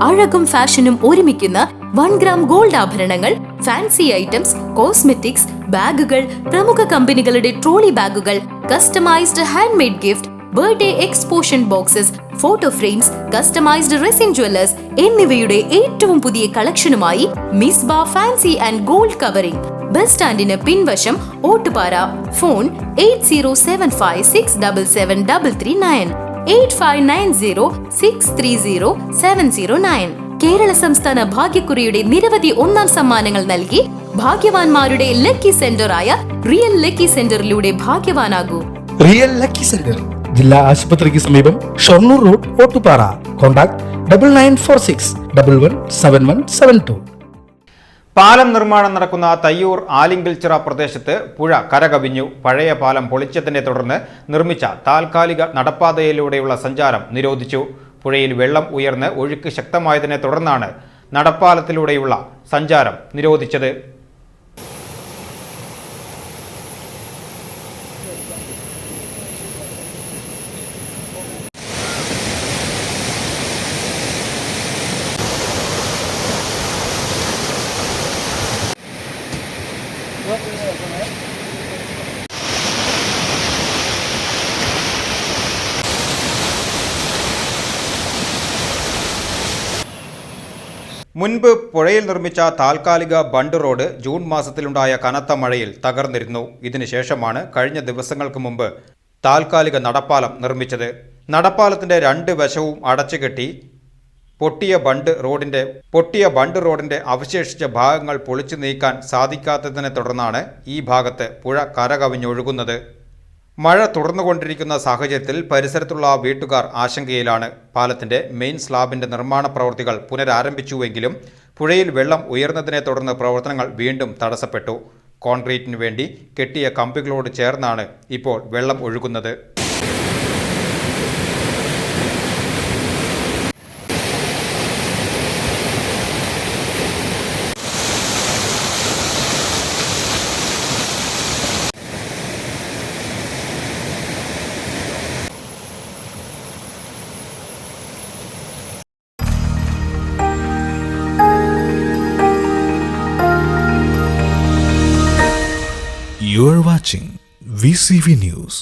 അഴകും ഫാഷനും ഒരുമിക്കുന്ന 1 gram gold ആഭരണങ്ങൾ, ഫാൻസി ഐറ്റംസ്, കോസ്മെറ്റിക്സ്, ബാഗുകൾ, പ്രമുഖ കമ്പനികളുടെ ട്രോളി ബാഗുകൾ, customised hand made gift, birthday explosion boxes, photo frames, customised resin jewellers എന്നിവയുടെ ഏറ്റവും പുതിയ കളക്ഷനുമായി Misba fancy and gold covering, bus സ്റ്റാൻഡിന് പിൻവശം, ഓട്ടുപാറ. ഫോൺ 8075677339 8590630709. കേരള സംസ്ഥാന ഭാഗ്യക്കുറിയുടെ നിരവധി ഒന്നാം സമ്മാനങ്ങൾ നൽകി ഭാഗ്യവാന്മാരുടെ ലക്കി സെന്ററായ റിയൽ ലക്കി സെന്ററിലൂടെ ഭാഗ്യവാനാകൂ. റിയൽ ലക്കി സെന്റർ, ജില്ലാ ആശുപത്രിക്ക് സമീപം, ഷൊർണൂർ റോഡ്, ഓട്ടുപാറ. കോൺടാക്ട് 9946117172. പാലം നിർമ്മാണം നടക്കുന്ന തയ്യൂർ ആലിങ്കിൽച്ചിറ പ്രദേശത്ത് പുഴ കരകവിഞ്ഞു. പഴയ പാലം പൊളിച്ചതിനെ തുടർന്ന് നിർമ്മിച്ച താൽക്കാലിക നടപ്പാതയിലൂടെയുള്ള സഞ്ചാരം നിരോധിച്ചു. പുഴയിൽ വെള്ളം ഉയർന്ന് ഒഴുക്ക് ശക്തമായതിനെ തുടർന്നാണ് നടപ്പാലത്തിലൂടെയുള്ള സഞ്ചാരം നിരോധിച്ചത്. മുൻപ് പുഴയിൽ നിർമ്മിച്ച താൽക്കാലിക ബണ്ട് റോഡ് ജൂൺ മാസത്തിലുണ്ടായ കനത്ത മഴയിൽ തകർന്നിരുന്നു. ഇതിനുശേഷമാണ് കഴിഞ്ഞ ദിവസങ്ങൾക്ക് മുമ്പ് താൽക്കാലിക നടപ്പാലം നിർമ്മിച്ചത്. നടപ്പാലത്തിന്റെ 2 വശവും അടച്ചുകെട്ടി പൊട്ടിയ ബണ്ട് റോഡിന്റെ അവശേഷിച്ച ഭാഗങ്ങൾ പൊളിച്ചു നീക്കാൻ സാധിക്കാത്തതിനെ തുടർന്നാണ് ഈ ഭാഗത്ത് പുഴ കരകവിഞ്ഞൊഴുകുന്നത്. മഴ തുടർന്നുകൊണ്ടിരിക്കുന്ന സാഹചര്യത്തിൽ പരിസരത്തുള്ള വീട്ടുകാർ ആശങ്കയിലാണ്. പാലത്തിന്റെ മെയിൻ സ്ലാബിന്റെ നിർമ്മാണ പ്രവൃത്തികൾ പുനരാരംഭിച്ചുവെങ്കിലും പുഴയിൽ വെള്ളം ഉയർന്നതിനെ തുടർന്ന് പ്രവർത്തനങ്ങൾ വീണ്ടും തടസ്സപ്പെട്ടു. കോൺക്രീറ്റിനു വേണ്ടി കെട്ടിയ കമ്പികളോട് ചേർന്നാണ് ഇപ്പോൾ വെള്ളം ഒഴുകുന്നത്. You are watching VCV News.